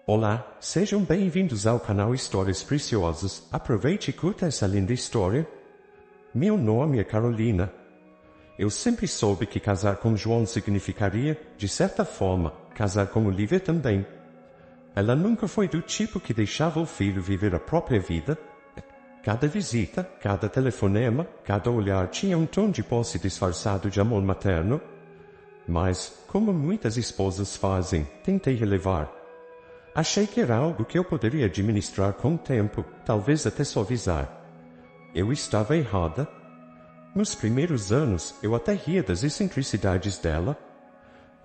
Olá, sejam bem-vindos ao canal Histórias Preciosas. Aproveite e curta essa linda história. Meu nome é Carolina. Eu sempre soube que casar com João significaria, de certa forma, casar com Olivia também. Ela nunca foi do tipo que deixava o filho viver a própria vida. Cada visita, cada telefonema, cada olhar tinha um tom de posse disfarçado de amor materno. Mas, como muitas esposas fazem, tentei relevar. Achei que era algo que eu poderia administrar com o tempo, talvez até suavizar. Eu estava errada. Nos primeiros anos, eu até ria das excentricidades dela.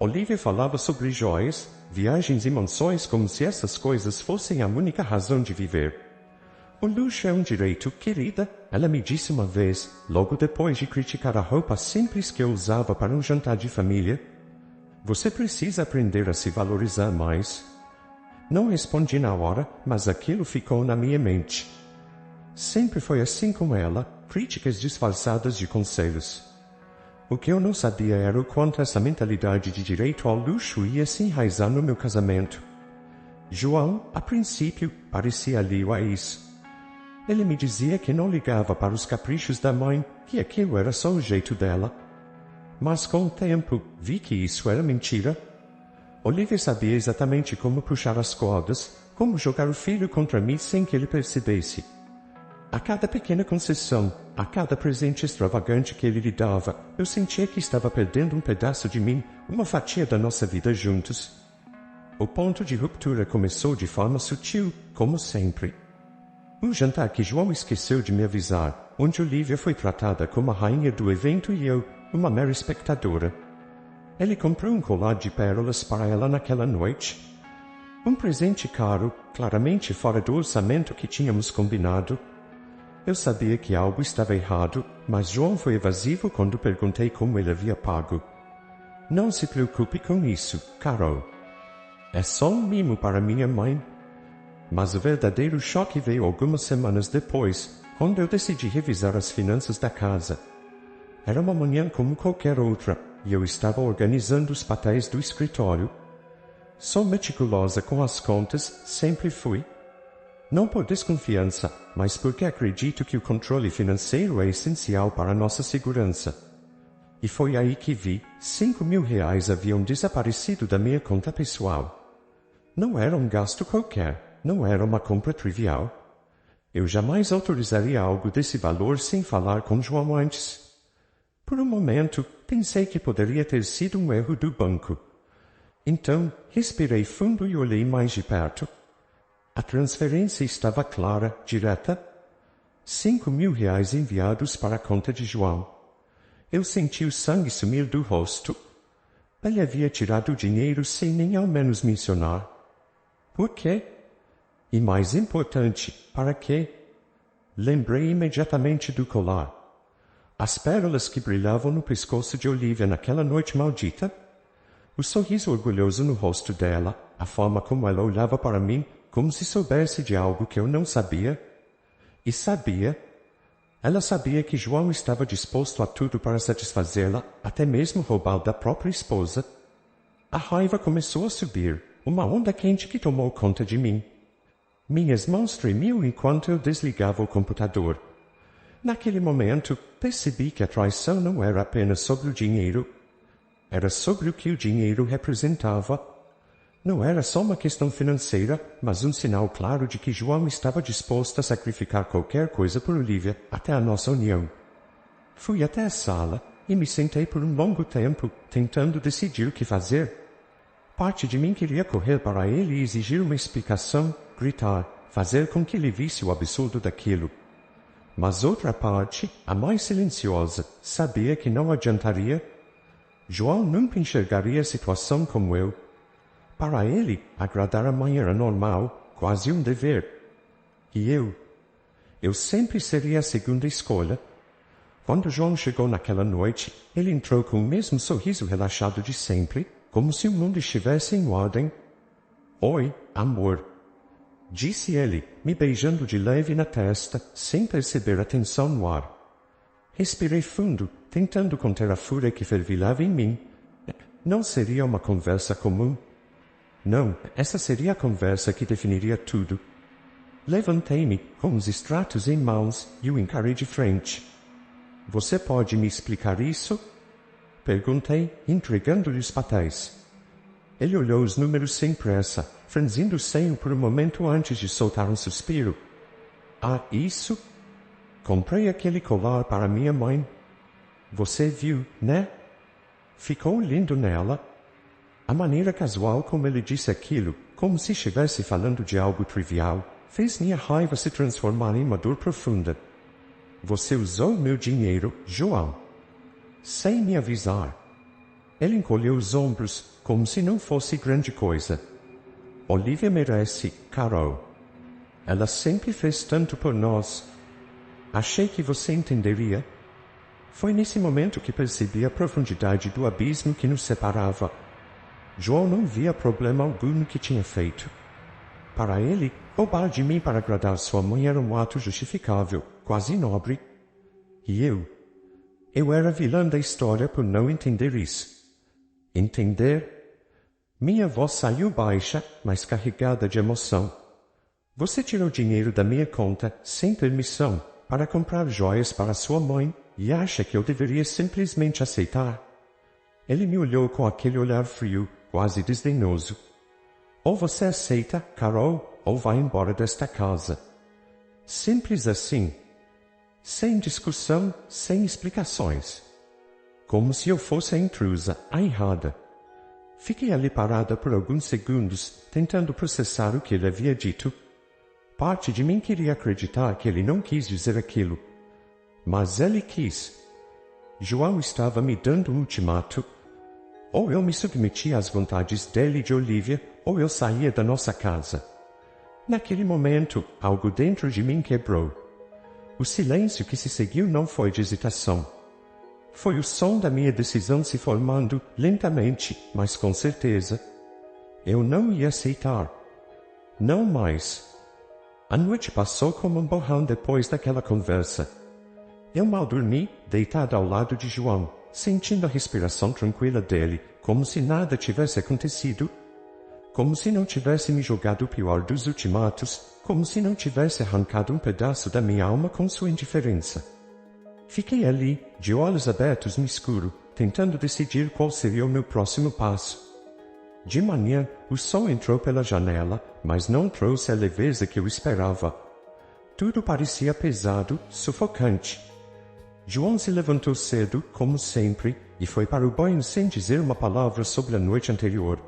Olivia falava sobre joias, viagens e mansões como se essas coisas fossem a única razão de viver. O luxo é um direito, querida, ela me disse uma vez, logo depois de criticar a roupa simples que eu usava para um jantar de família. Você precisa aprender a se valorizar mais. Não respondi na hora, mas aquilo ficou na minha mente. Sempre foi assim com ela, críticas disfarçadas de conselhos. O que eu não sabia era o quanto essa mentalidade de direito ao luxo ia se enraizar no meu casamento. João, a princípio, parecia alheio a isso. Ele me dizia que não ligava para os caprichos da mãe, que aquilo era só o jeito dela. Mas com o tempo, vi que isso era mentira. Olivia sabia exatamente como puxar as cordas, como jogar o filho contra mim sem que ele percebesse. A cada pequena concessão, a cada presente extravagante que ele lhe dava, eu sentia que estava perdendo um pedaço de mim, uma fatia da nossa vida juntos. O ponto de ruptura começou de forma sutil, como sempre. Um jantar que João esqueceu de me avisar, onde Olivia foi tratada como a rainha do evento e eu, uma mera espectadora. Ele comprou um colar de pérolas para ela naquela noite. Um presente caro, claramente fora do orçamento que tínhamos combinado. Eu sabia que algo estava errado, mas João foi evasivo quando perguntei como ele havia pago. Não se preocupe com isso, Carol. É só um mimo para minha mãe. Mas o verdadeiro choque veio algumas semanas depois, quando eu decidi revisar as finanças da casa. Era uma manhã como qualquer outra, e eu estava organizando os papéis do escritório. Sou meticulosa com as contas, sempre fui. Não por desconfiança, mas porque acredito que o controle financeiro é essencial para nossa segurança. E foi aí que vi, R$ 5.000 haviam desaparecido da minha conta pessoal. Não era um gasto qualquer. Não era uma compra trivial. Eu jamais autorizaria algo desse valor sem falar com João antes. Por um momento, pensei que poderia ter sido um erro do banco. Então, respirei fundo e olhei mais de perto. A transferência estava clara, direta. R$ 5.000 enviados para a conta de João. Eu senti o sangue sumir do rosto. Ele havia tirado o dinheiro sem nem ao menos mencionar. Por quê? E mais importante, para quê? Lembrei imediatamente do colar. As pérolas que brilhavam no pescoço de Olivia naquela noite maldita. O sorriso orgulhoso no rosto dela, a forma como ela olhava para mim, como se soubesse de algo que eu não sabia. E sabia. Ela sabia que João estava disposto a tudo para satisfazê-la, até mesmo roubar da própria esposa. A raiva começou a subir, uma onda quente que tomou conta de mim. Minhas mãos tremiam enquanto eu desligava o computador. Naquele momento, percebi que a traição não era apenas sobre o dinheiro. Era sobre o que o dinheiro representava. Não era só uma questão financeira, mas um sinal claro de que João estava disposto a sacrificar qualquer coisa por Olivia, até a nossa união. Fui até a sala e me sentei por um longo tempo, tentando decidir o que fazer. Parte de mim queria correr para ele e exigir uma explicação, gritar, fazer com que ele visse o absurdo daquilo. Mas outra parte, a mais silenciosa, sabia que não adiantaria. João nunca enxergaria a situação como eu. Para ele, agradar a mãe era normal, quase um dever. E eu sempre seria a segunda escolha. Quando João chegou naquela noite, ele entrou com o mesmo sorriso relaxado de sempre, como se o mundo estivesse em ordem. Oi, amor. Disse ele, me beijando de leve na testa, sem perceber a tensão no ar. Respirei fundo, tentando conter a fúria que fervilhava em mim. Não seria uma conversa comum. Não, essa seria a conversa que definiria tudo. Levantei-me, com os extratos em mãos, e o encarei de frente. Você pode me explicar isso? Perguntei, entregando-lhe os papéis. Ele olhou os números sem pressa, franzindo o senho por um momento antes de soltar um suspiro. Ah, isso? Comprei aquele colar para minha mãe. Você viu, né? Ficou lindo nela. A maneira casual como ele disse aquilo, como se estivesse falando de algo trivial, fez minha raiva se transformar em uma dor profunda. Você usou meu dinheiro, João. Sem me avisar. Ele encolheu os ombros, como se não fosse grande coisa. Olivia merece, Carol. Ela sempre fez tanto por nós. Achei que você entenderia. Foi nesse momento que percebi a profundidade do abismo que nos separava. João não via problema algum no que tinha feito. Para ele, roubar de mim para agradar sua mãe era um ato justificável, quase nobre. E eu era vilã da história por não entender isso. Entender? Minha voz saiu baixa, mas carregada de emoção. Você tirou dinheiro da minha conta, sem permissão, para comprar joias para sua mãe, e acha que eu deveria simplesmente aceitar? Ele me olhou com aquele olhar frio, quase desdenhoso. Ou você aceita, Carol, ou vai embora desta casa. Simples assim. Sem discussão, sem explicações. Como se eu fosse a intrusa, a errada. Fiquei ali parada por alguns segundos, tentando processar o que ele havia dito. Parte de mim queria acreditar que ele não quis dizer aquilo. Mas ele quis. João estava me dando um ultimato. Ou eu me submetia às vontades dele e de Olivia, ou eu saía da nossa casa. Naquele momento, algo dentro de mim quebrou. O silêncio que se seguiu não foi de hesitação. Foi o som da minha decisão se formando, lentamente, mas com certeza. Eu não ia aceitar. Não mais. A noite passou como um borrão depois daquela conversa. Eu mal dormi, deitada ao lado de João, sentindo a respiração tranquila dele, como se nada tivesse acontecido. Como se não tivesse me jogado o pior dos ultimatos, como se não tivesse arrancado um pedaço da minha alma com sua indiferença. Fiquei ali, de olhos abertos no escuro, tentando decidir qual seria o meu próximo passo. De manhã, o sol entrou pela janela, mas não trouxe a leveza que eu esperava. Tudo parecia pesado, sufocante. João se levantou cedo, como sempre, e foi para o banho sem dizer uma palavra sobre a noite anterior.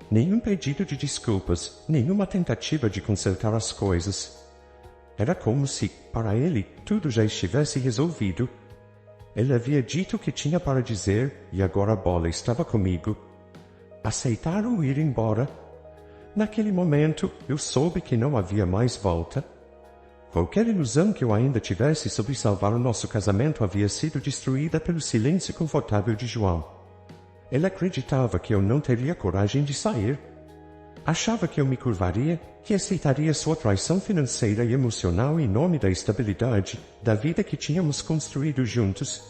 Nenhum pedido de desculpas, nenhuma tentativa de consertar as coisas. Era como se, para ele, tudo já estivesse resolvido. Ele havia dito o que tinha para dizer, e agora a bola estava comigo. Aceitar ou ir embora? Naquele momento, eu soube que não havia mais volta. Qualquer ilusão que eu ainda tivesse sobre salvar o nosso casamento havia sido destruída pelo silêncio confortável de João. Ele acreditava que eu não teria coragem de sair. Achava que eu me curvaria, que aceitaria sua traição financeira e emocional em nome da estabilidade, da vida que tínhamos construído juntos.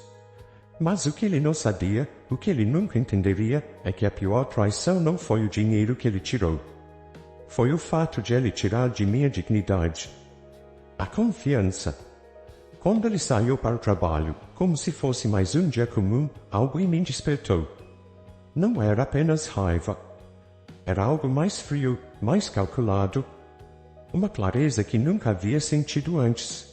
Mas o que ele não sabia, o que ele nunca entenderia, é que a pior traição não foi o dinheiro que ele tirou. Foi o fato de ele tirar de mim a dignidade. A confiança. Quando ele saiu para o trabalho, como se fosse mais um dia comum, algo em mim despertou. Não era apenas raiva. Era algo mais frio, mais calculado. Uma clareza que nunca havia sentido antes.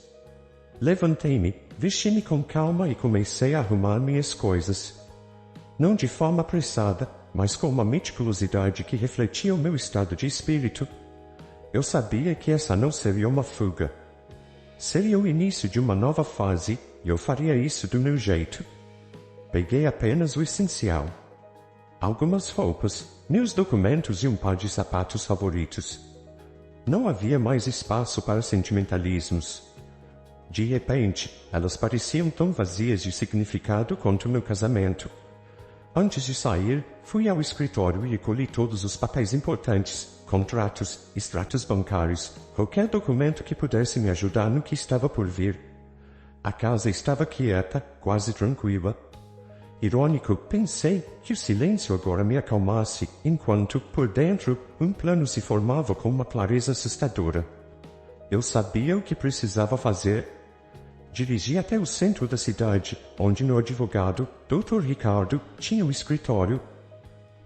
Levantei-me, vesti-me com calma e comecei a arrumar minhas coisas. Não de forma apressada, mas com uma meticulosidade que refletia o meu estado de espírito. Eu sabia que essa não seria uma fuga. Seria o início de uma nova fase, e eu faria isso do meu jeito. Peguei apenas o essencial. Algumas roupas, meus documentos e um par de sapatos favoritos. Não havia mais espaço para sentimentalismos. De repente, elas pareciam tão vazias de significado quanto meu casamento. Antes de sair, fui ao escritório e recolhi todos os papéis importantes, contratos, extratos bancários, qualquer documento que pudesse me ajudar no que estava por vir. A casa estava quieta, quase tranquila. Irônico, pensei que o silêncio agora me acalmasse, enquanto, por dentro, um plano se formava com uma clareza assustadora. Eu sabia o que precisava fazer. Dirigi até o centro da cidade, onde meu advogado, Dr. Ricardo, tinha um escritório.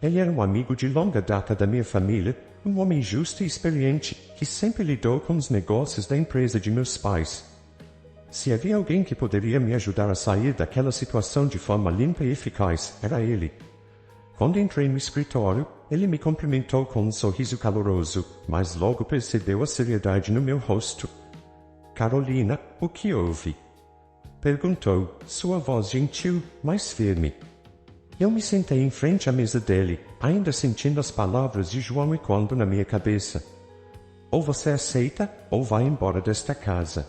Ele era um amigo de longa data da minha família, um homem justo e experiente, que sempre lidou com os negócios da empresa de meus pais. Se havia alguém que poderia me ajudar a sair daquela situação de forma limpa e eficaz, era ele. Quando entrei no escritório, ele me cumprimentou com um sorriso caloroso, mas logo percebeu a seriedade no meu rosto. Carolina, o que houve? Perguntou, sua voz gentil, mas firme. Eu me sentei em frente à mesa dele, ainda sentindo as palavras de João ecoando na minha cabeça. Ou você aceita, ou vai embora desta casa.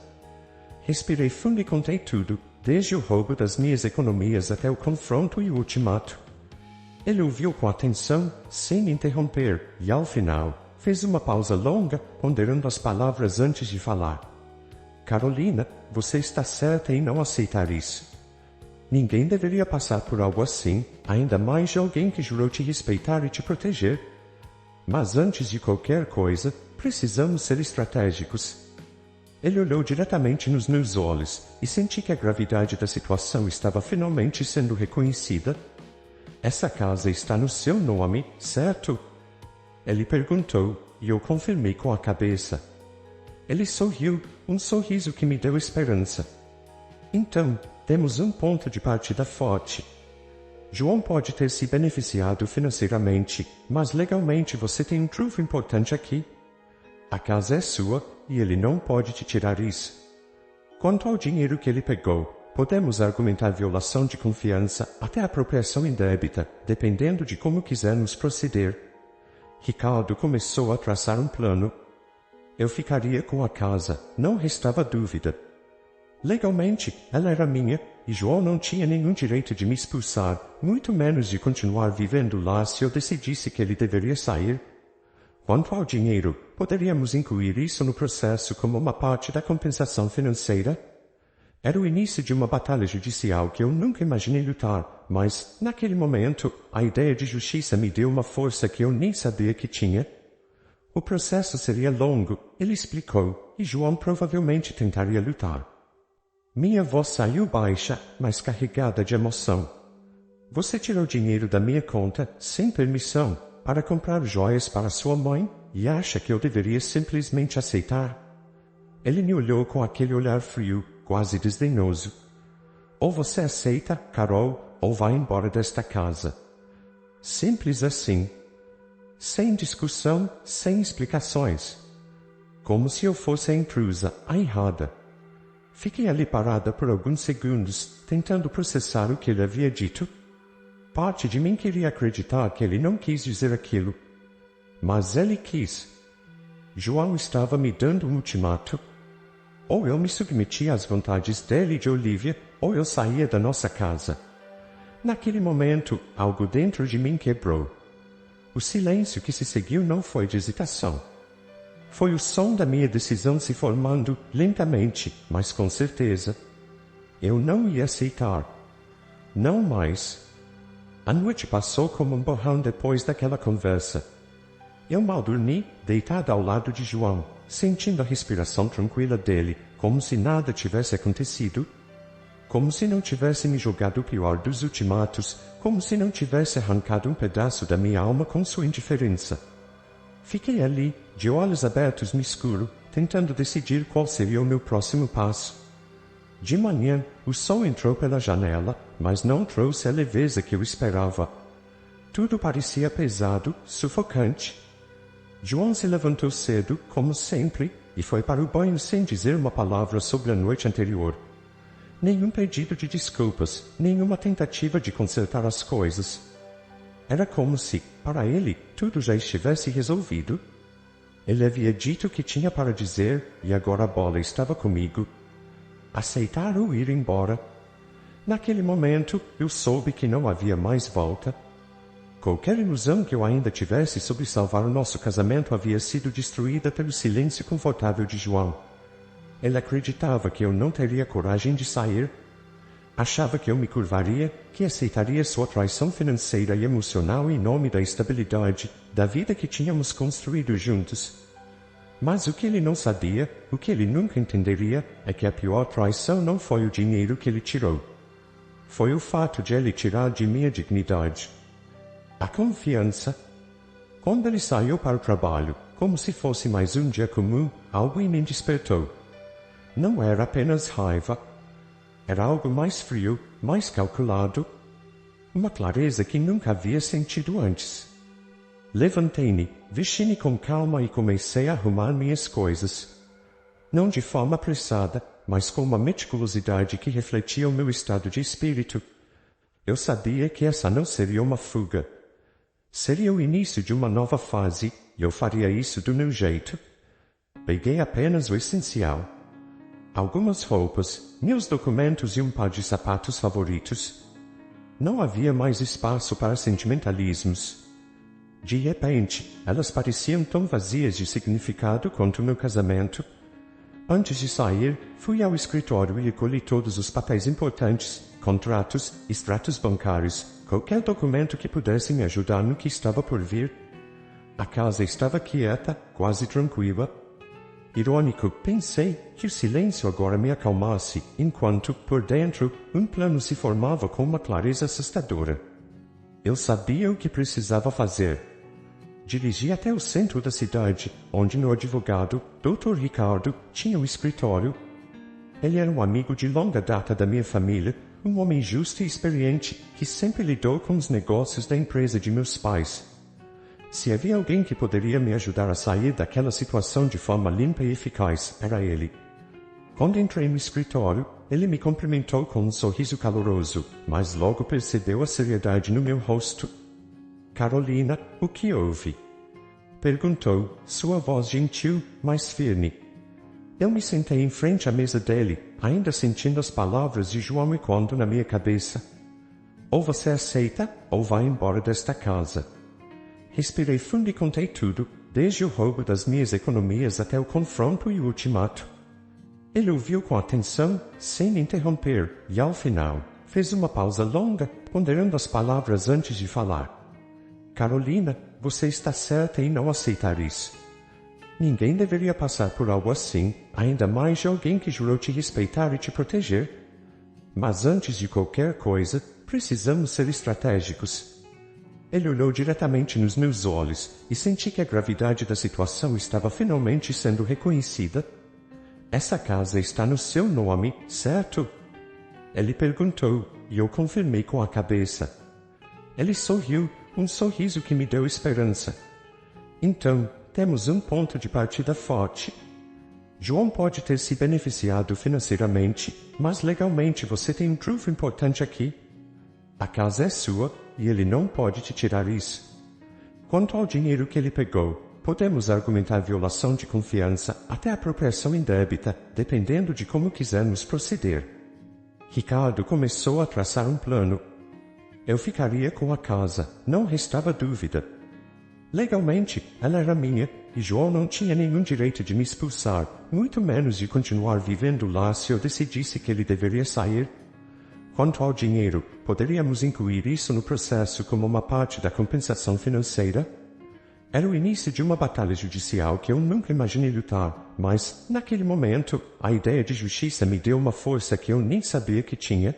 Respirei fundo e contei tudo, desde o roubo das minhas economias até o confronto e o ultimato. Ele ouviu com atenção, sem me interromper, e ao final, fez uma pausa longa, ponderando as palavras antes de falar. Carolina, você está certa em não aceitar isso. Ninguém deveria passar por algo assim, ainda mais de alguém que jurou te respeitar e te proteger. Mas antes de qualquer coisa, precisamos ser estratégicos. Ele olhou diretamente nos meus olhos, e senti que a gravidade da situação estava finalmente sendo reconhecida. Essa casa está no seu nome, certo? Ele perguntou, e eu confirmei com a cabeça. Ele sorriu, um sorriso que me deu esperança. Então, temos um ponto de partida forte. João pode ter se beneficiado financeiramente, mas legalmente você tem um trunfo importante aqui. A casa é sua, e ele não pode te tirar isso. Quanto ao dinheiro que ele pegou, podemos argumentar violação de confiança até apropriação indébita, dependendo de como quisermos proceder. Ricardo começou a traçar um plano. Eu ficaria com a casa, não restava dúvida. Legalmente, ela era minha, e João não tinha nenhum direito de me expulsar, muito menos de continuar vivendo lá se eu decidisse que ele deveria sair. Quanto ao dinheiro, poderíamos incluir isso no processo como uma parte da compensação financeira? Era o início de uma batalha judicial que eu nunca imaginei lutar, mas, naquele momento, a ideia de justiça me deu uma força que eu nem sabia que tinha. O processo seria longo, ele explicou, e João provavelmente tentaria lutar. Minha voz saiu baixa, mas carregada de emoção. Você tirou dinheiro da minha conta, sem permissão, para comprar joias para sua mãe, e acha que eu deveria simplesmente aceitar? Ele me olhou com aquele olhar frio, quase desdenhoso. Ou você aceita, Carol, ou vai embora desta casa. Simples assim. Sem discussão, sem explicações. Como se eu fosse a intrusa, a errada. Fiquei ali parada por alguns segundos, tentando processar o que ele havia dito. Parte de mim queria acreditar que ele não quis dizer aquilo. Mas ele quis. João estava me dando um ultimato. Ou eu me submetia às vontades dele e de Olivia, ou eu saía da nossa casa. Naquele momento, algo dentro de mim quebrou. O silêncio que se seguiu não foi de hesitação. Foi o som da minha decisão se formando, lentamente, mas com certeza. Eu não ia aceitar. Não mais. A noite passou como um borrão depois daquela conversa. Eu mal dormi, deitada ao lado de João, sentindo a respiração tranquila dele, como se nada tivesse acontecido. Como se não tivesse me jogado o pior dos ultimatos, como se não tivesse arrancado um pedaço da minha alma com sua indiferença. Fiquei ali, de olhos abertos no escuro, tentando decidir qual seria o meu próximo passo. De manhã, o sol entrou pela janela, mas não trouxe a leveza que eu esperava. Tudo parecia pesado, sufocante. João se levantou cedo, como sempre, e foi para o banho sem dizer uma palavra sobre a noite anterior. Nenhum pedido de desculpas, nenhuma tentativa de consertar as coisas. Era como se, para ele, tudo já estivesse resolvido. Ele havia dito o que tinha para dizer, e agora a bola estava comigo. Aceitar ou ir embora? Naquele momento, eu soube que não havia mais volta. Qualquer ilusão que eu ainda tivesse sobre salvar o nosso casamento havia sido destruída pelo silêncio confortável de João. Ele acreditava que eu não teria coragem de sair. Achava que eu me curvaria, que aceitaria sua traição financeira e emocional em nome da estabilidade, da vida que tínhamos construído juntos. Mas o que ele não sabia, o que ele nunca entenderia, é que a pior traição não foi o dinheiro que ele tirou. Foi o fato de ele tirar de mim a dignidade. A confiança. Quando ele saiu para o trabalho, como se fosse mais um dia comum, algo em mim despertou. Não era apenas raiva. Era algo mais frio, mais calculado. Uma clareza que nunca havia sentido antes. Levantei-me, vesti-me com calma e comecei a arrumar minhas coisas. Não de forma apressada, mas com uma meticulosidade que refletia o meu estado de espírito. Eu sabia que essa não seria uma fuga. Seria o início de uma nova fase, e eu faria isso do meu jeito. Peguei apenas o essencial. Algumas roupas, meus documentos e um par de sapatos favoritos. Não havia mais espaço para sentimentalismos. De repente, elas pareciam tão vazias de significado quanto meu casamento. Antes de sair, fui ao escritório e recolhi todos os papéis importantes, contratos, extratos bancários, qualquer documento que pudesse me ajudar no que estava por vir. A casa estava quieta, quase tranquila. Irônico, pensei que o silêncio agora me acalmasse, enquanto, por dentro, um plano se formava com uma clareza assustadora. Eu sabia o que precisava fazer. Dirigi até o centro da cidade, onde meu advogado, Dr. Ricardo, tinha o escritório. Ele era um amigo de longa data da minha família, um homem justo e experiente, que sempre lidou com os negócios da empresa de meus pais. Se havia alguém que poderia me ajudar a sair daquela situação de forma limpa e eficaz, era ele. Quando entrei no escritório, ele me cumprimentou com um sorriso caloroso, mas logo percebeu a seriedade no meu rosto. Carolina, o que houve? Perguntou, sua voz gentil, mas firme. Eu me sentei em frente à mesa dele, ainda sentindo as palavras de João ecoando na minha cabeça. Ou você aceita, ou vai embora desta casa. Respirei fundo e contei tudo, desde o roubo das minhas economias até o confronto e o ultimato. Ele ouviu com atenção, sem me interromper, e ao final, fez uma pausa longa, ponderando as palavras antes de falar. Carolina, você está certa em não aceitar isso. Ninguém deveria passar por algo assim, ainda mais de alguém que jurou te respeitar e te proteger. Mas antes de qualquer coisa, precisamos ser estratégicos. Ele olhou diretamente nos meus olhos e senti que a gravidade da situação estava finalmente sendo reconhecida. Essa casa está no seu nome, certo? Ele perguntou, e eu confirmei com a cabeça. Ele sorriu, um sorriso que me deu esperança. Então, temos um ponto de partida forte. João pode ter se beneficiado financeiramente, mas legalmente você tem um trunfo importante aqui. A casa é sua, e ele não pode te tirar isso. Quanto ao dinheiro que ele pegou, podemos argumentar violação de confiança até apropriação indébita, dependendo de como quisermos proceder. Ricardo começou a traçar um plano. Eu ficaria com a casa, não restava dúvida. Legalmente, ela era minha, e João não tinha nenhum direito de me expulsar, muito menos de continuar vivendo lá se eu decidisse que ele deveria sair. Quanto ao dinheiro, poderíamos incluir isso no processo como uma parte da compensação financeira? Era o início de uma batalha judicial que eu nunca imaginei lutar, mas, naquele momento, a ideia de justiça me deu uma força que eu nem sabia que tinha.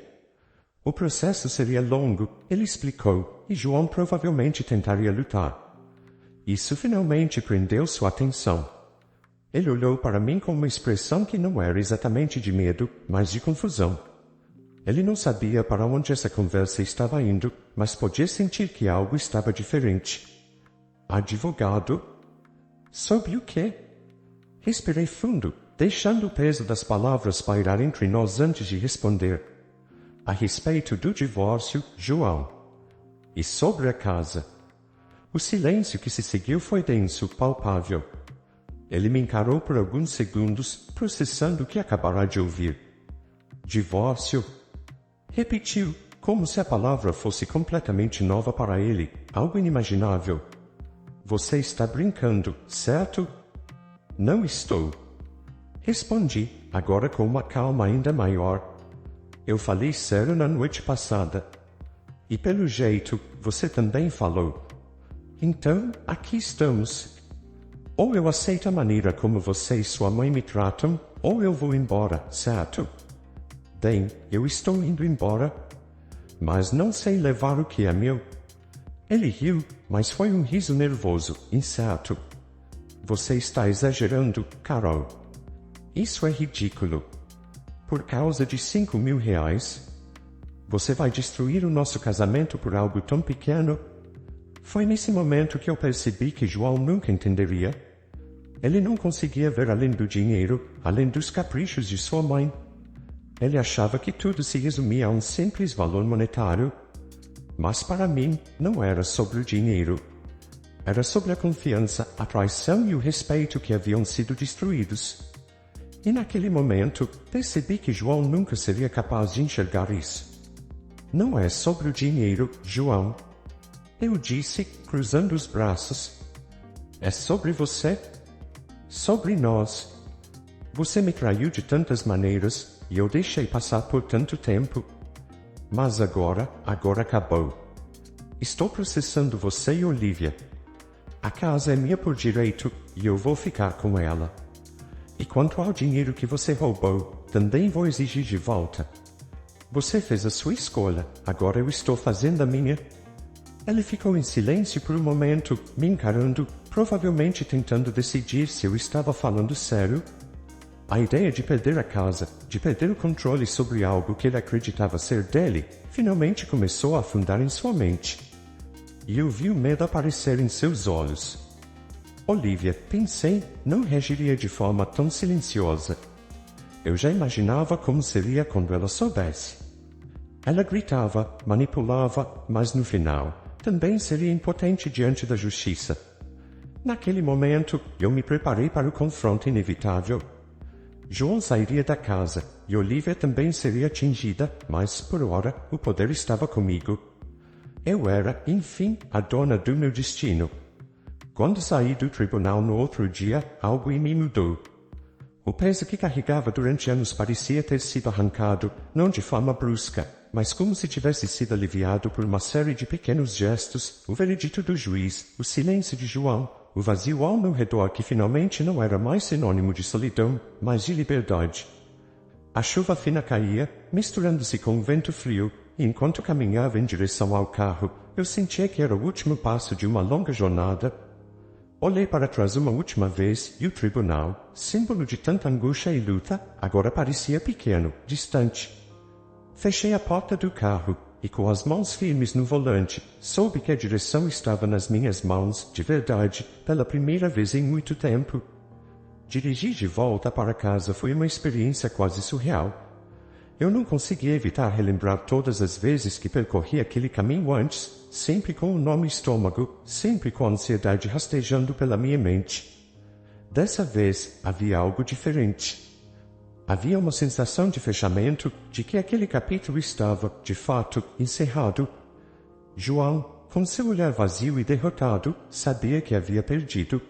O processo seria longo, ele explicou, e João provavelmente tentaria lutar. Isso finalmente prendeu sua atenção. Ele olhou para mim com uma expressão que não era exatamente de medo, mas de confusão. Ele não sabia para onde essa conversa estava indo, mas podia sentir que algo estava diferente. Advogado? Sobre o quê? Respirei fundo, deixando o peso das palavras pairar entre nós antes de responder. A respeito do divórcio, João. E sobre a casa. O silêncio que se seguiu foi denso, palpável. Ele me encarou por alguns segundos, processando o que acabara de ouvir. Divórcio? Repetiu, como se a palavra fosse completamente nova para ele, algo inimaginável. Você está brincando, certo? Não estou. Respondi, agora com uma calma ainda maior. Eu falei sério na noite passada. E pelo jeito, você também falou. Então, aqui estamos. Ou eu aceito a maneira como você e sua mãe me tratam, ou eu vou embora, certo? Bem, eu estou indo embora, mas não sei levar o que é meu. Ele riu, mas foi um riso nervoso, incerto. Você está exagerando, Carol. Isso é ridículo. Por causa de R$ 5.000? Você vai destruir o nosso casamento por algo tão pequeno? Foi nesse momento que eu percebi que João nunca entenderia. Ele não conseguia ver além do dinheiro, além dos caprichos de sua mãe. Ele achava que tudo se resumia a um simples valor monetário. Mas para mim, não era sobre o dinheiro. Era sobre a confiança, a traição e o respeito que haviam sido destruídos. E naquele momento, percebi que João nunca seria capaz de enxergar isso. Não é sobre o dinheiro, João. Eu disse, cruzando os braços. É sobre você. Sobre nós. Você me traiu de tantas maneiras, e eu deixei passar por tanto tempo. Mas agora acabou. Estou processando você e Olivia. A casa é minha por direito, e eu vou ficar com ela. E quanto ao dinheiro que você roubou, também vou exigir de volta. Você fez a sua escolha, agora eu estou fazendo a minha. Ele ficou em silêncio por um momento, me encarando, provavelmente tentando decidir se eu estava falando sério. A ideia de perder a casa, de perder o controle sobre algo que ele acreditava ser dele, finalmente começou a afundar em sua mente. E eu vi o medo aparecer em seus olhos. Olivia, pensei, não reagiria de forma tão silenciosa. Eu já imaginava como seria quando ela soubesse. Ela gritava, manipulava, mas no final, também seria impotente diante da justiça. Naquele momento, eu me preparei para o confronto inevitável. João sairia da casa, e Olivia também seria atingida, mas, por hora, o poder estava comigo. Eu era, enfim, a dona do meu destino. Quando saí do tribunal no outro dia, algo em mim mudou. O peso que carregava durante anos parecia ter sido arrancado, não de forma brusca, mas como se tivesse sido aliviado por uma série de pequenos gestos, o veredito do juiz, o silêncio de João, o vazio ao meu redor que finalmente não era mais sinônimo de solidão, mas de liberdade. A chuva fina caía, misturando-se com o vento frio, e enquanto caminhava em direção ao carro, eu sentia que era o último passo de uma longa jornada. Olhei para trás uma última vez, e o tribunal, símbolo de tanta angústia e luta, agora parecia pequeno, distante. Fechei a porta do carro, e com as mãos firmes no volante, soube que a direção estava nas minhas mãos, de verdade, pela primeira vez em muito tempo. Dirigir de volta para casa foi uma experiência quase surreal. Eu não conseguia evitar relembrar todas as vezes que percorri aquele caminho antes, sempre com o nó no estômago, sempre com a ansiedade rastejando pela minha mente. Dessa vez, havia algo diferente. Havia uma sensação de fechamento, de que aquele capítulo estava, de fato, encerrado. João, com seu olhar vazio e derrotado, sabia que havia perdido.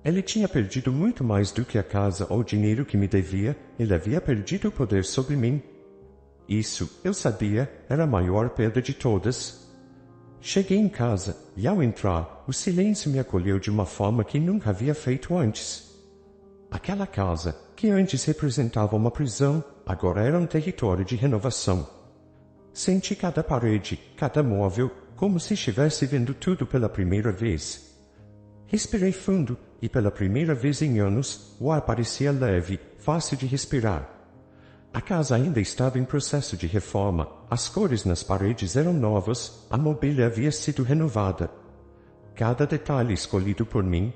Ele tinha perdido muito mais do que a casa ou o dinheiro que me devia, ele havia perdido o poder sobre mim. Isso, eu sabia, era a maior perda de todas. Cheguei em casa, e ao entrar, o silêncio me acolheu de uma forma que nunca havia feito antes. Aquela casa, que antes representava uma prisão, agora era um território de renovação. Senti cada parede, cada móvel, como se estivesse vendo tudo pela primeira vez. Respirei fundo, e pela primeira vez em anos, o ar parecia leve, fácil de respirar. A casa ainda estava em processo de reforma, as cores nas paredes eram novas, a mobília havia sido renovada. Cada detalhe escolhido por mim.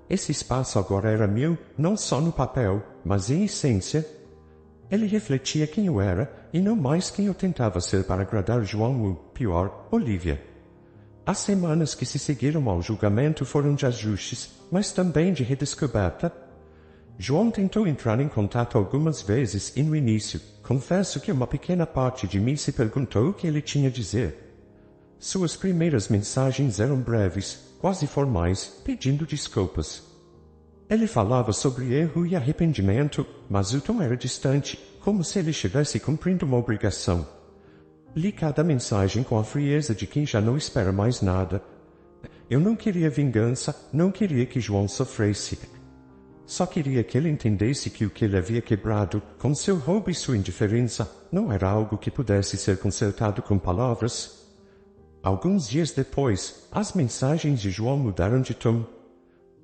Esse espaço agora era meu, não só no papel, mas em essência. Ele refletia quem eu era, e não mais quem eu tentava ser para agradar João ou, pior, Olivia. As semanas que se seguiram ao julgamento foram de ajustes, mas também de redescoberta. João tentou entrar em contato algumas vezes e no início, confesso que uma pequena parte de mim se perguntou o que ele tinha a dizer. Suas primeiras mensagens eram breves, quase formais, pedindo desculpas. Ele falava sobre erro e arrependimento, mas o tom era distante, como se ele estivesse cumprindo uma obrigação. Li cada mensagem com a frieza de quem já não espera mais nada. Eu não queria vingança, não queria que João sofresse. Só queria que ele entendesse que o que ele havia quebrado, com seu roubo e sua indiferença, não era algo que pudesse ser consertado com palavras. Alguns dias depois, as mensagens de João mudaram de tom.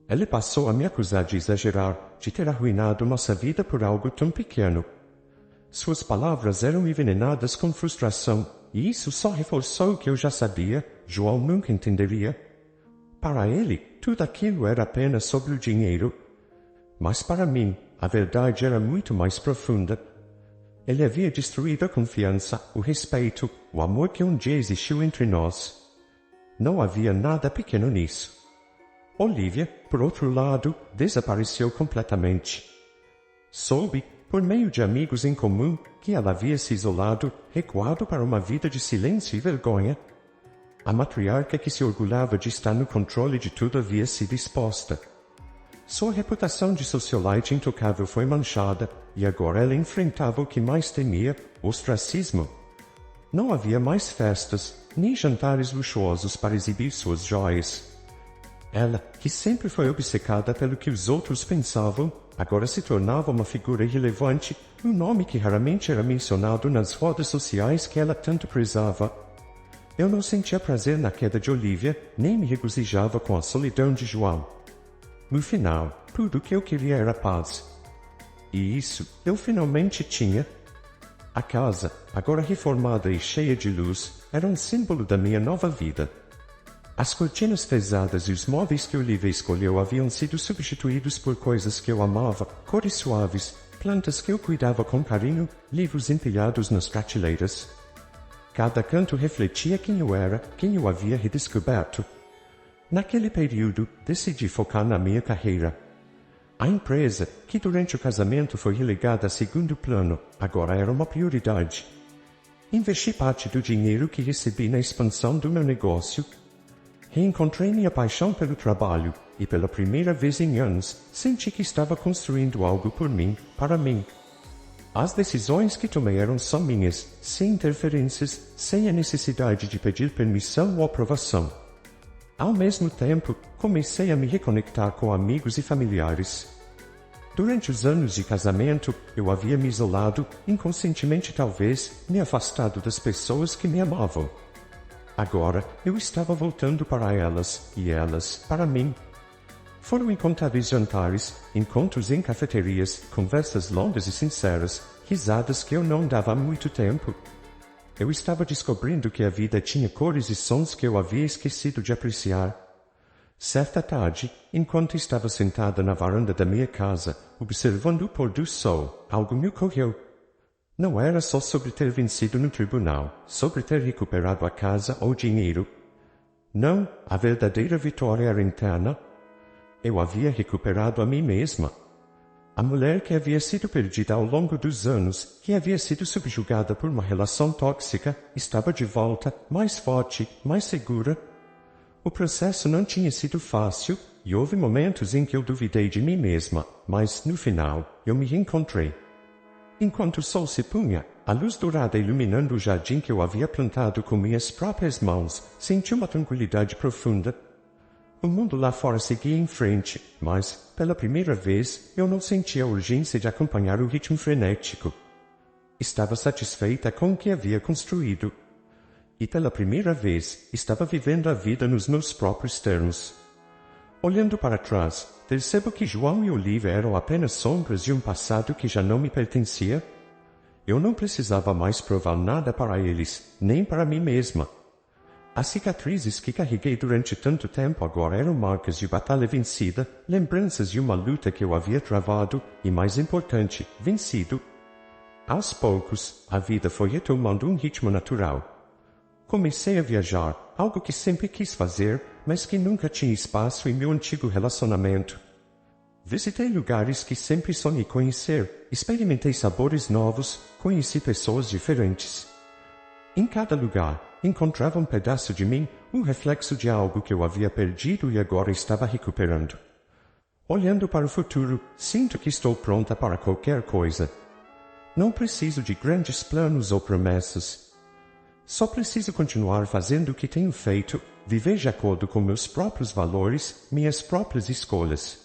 Ele passou a me acusar de exagerar, de ter arruinado nossa vida por algo tão pequeno. Suas palavras eram envenenadas com frustração, e isso só reforçou o que eu já sabia: João nunca entenderia. Para ele, tudo aquilo era apenas sobre o dinheiro. Mas para mim, a verdade era muito mais profunda. Ele havia destruído a confiança, o respeito, o amor que um dia existiu entre nós. Não havia nada pequeno nisso. Olivia, por outro lado, desapareceu completamente. Soube, por meio de amigos em comum, que ela havia se isolado, recuado para uma vida de silêncio e vergonha. A matriarca que se orgulhava de estar no controle de tudo havia sido exposta. Sua reputação de socialite intocável foi manchada, e agora ela enfrentava o que mais temia: ostracismo. Não havia mais festas, nem jantares luxuosos para exibir suas joias. Ela, que sempre foi obcecada pelo que os outros pensavam, agora se tornava uma figura irrelevante, um nome que raramente era mencionado nas rodas sociais que ela tanto prezava. Eu não sentia prazer na queda de Olivia, nem me regozijava com a solidão de João. No final, tudo o que eu queria era paz. E isso eu finalmente tinha. A casa, agora reformada e cheia de luz, era um símbolo da minha nova vida. As cortinas pesadas e os móveis que Olivia escolheu haviam sido substituídos por coisas que eu amava, cores suaves, plantas que eu cuidava com carinho, livros empilhados nas prateleiras. Cada canto refletia quem eu era, quem eu havia redescoberto. Naquele período, decidi focar na minha carreira. A empresa, que durante o casamento foi relegada a segundo plano, agora era uma prioridade. Investi parte do dinheiro que recebi na expansão do meu negócio. Reencontrei minha paixão pelo trabalho, e pela primeira vez em anos, senti que estava construindo algo por mim, para mim. As decisões que tomei eram só minhas, sem interferências, sem a necessidade de pedir permissão ou aprovação. Ao mesmo tempo, comecei a me reconectar com amigos e familiares. Durante os anos de casamento, eu havia me isolado, inconscientemente talvez, me afastado das pessoas que me amavam. Agora, eu estava voltando para elas, e elas, para mim. Foram incontáveis jantares, encontros em cafeterias, conversas longas e sinceras, risadas que eu não dava há muito tempo. Eu estava descobrindo que a vida tinha cores e sons que eu havia esquecido de apreciar. Certa tarde, enquanto estava sentada na varanda da minha casa, observando o pôr do sol, algo me ocorreu. Não era só sobre ter vencido no tribunal, sobre ter recuperado a casa ou dinheiro. Não, a verdadeira vitória era interna. Eu havia recuperado a mim mesma. A mulher que havia sido perdida ao longo dos anos, que havia sido subjugada por uma relação tóxica, estava de volta, mais forte, mais segura. O processo não tinha sido fácil, e houve momentos em que eu duvidei de mim mesma, mas, no final, eu me reencontrei. Enquanto o sol se punha, a luz dourada iluminando o jardim que eu havia plantado com minhas próprias mãos, senti uma tranquilidade profunda. O mundo lá fora seguia em frente, mas, pela primeira vez, eu não sentia a urgência de acompanhar o ritmo frenético. Estava satisfeita com o que havia construído. E pela primeira vez, estava vivendo a vida nos meus próprios termos. Olhando para trás, percebo que João e Olivia eram apenas sombras de um passado que já não me pertencia. Eu não precisava mais provar nada para eles, nem para mim mesma. As cicatrizes que carreguei durante tanto tempo agora eram marcas de batalha vencida, lembranças de uma luta que eu havia travado e, mais importante, vencido. Aos poucos, a vida foi retomando um ritmo natural. Comecei a viajar, algo que sempre quis fazer, mas que nunca tinha espaço em meu antigo relacionamento. Visitei lugares que sempre sonhei conhecer, experimentei sabores novos, conheci pessoas diferentes. Em cada lugar, encontrava um pedaço de mim, um reflexo de algo que eu havia perdido e agora estava recuperando. Olhando para o futuro, sinto que estou pronta para qualquer coisa. Não preciso de grandes planos ou promessas. Só preciso continuar fazendo o que tenho feito, viver de acordo com meus próprios valores, minhas próprias escolhas.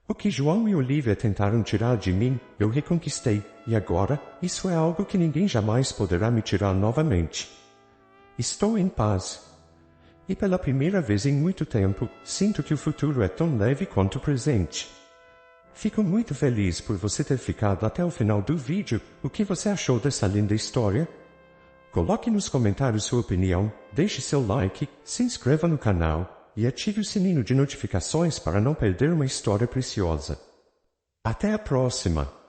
O que João e Olivia tentaram tirar de mim, eu reconquistei, e agora, isso é algo que ninguém jamais poderá me tirar novamente. Estou em paz. E pela primeira vez em muito tempo, sinto que o futuro é tão leve quanto o presente. Fico muito feliz por você ter ficado até o final do vídeo. O que você achou dessa linda história? Coloque nos comentários sua opinião, deixe seu like, se inscreva no canal e ative o sininho de notificações para não perder uma história preciosa. Até a próxima!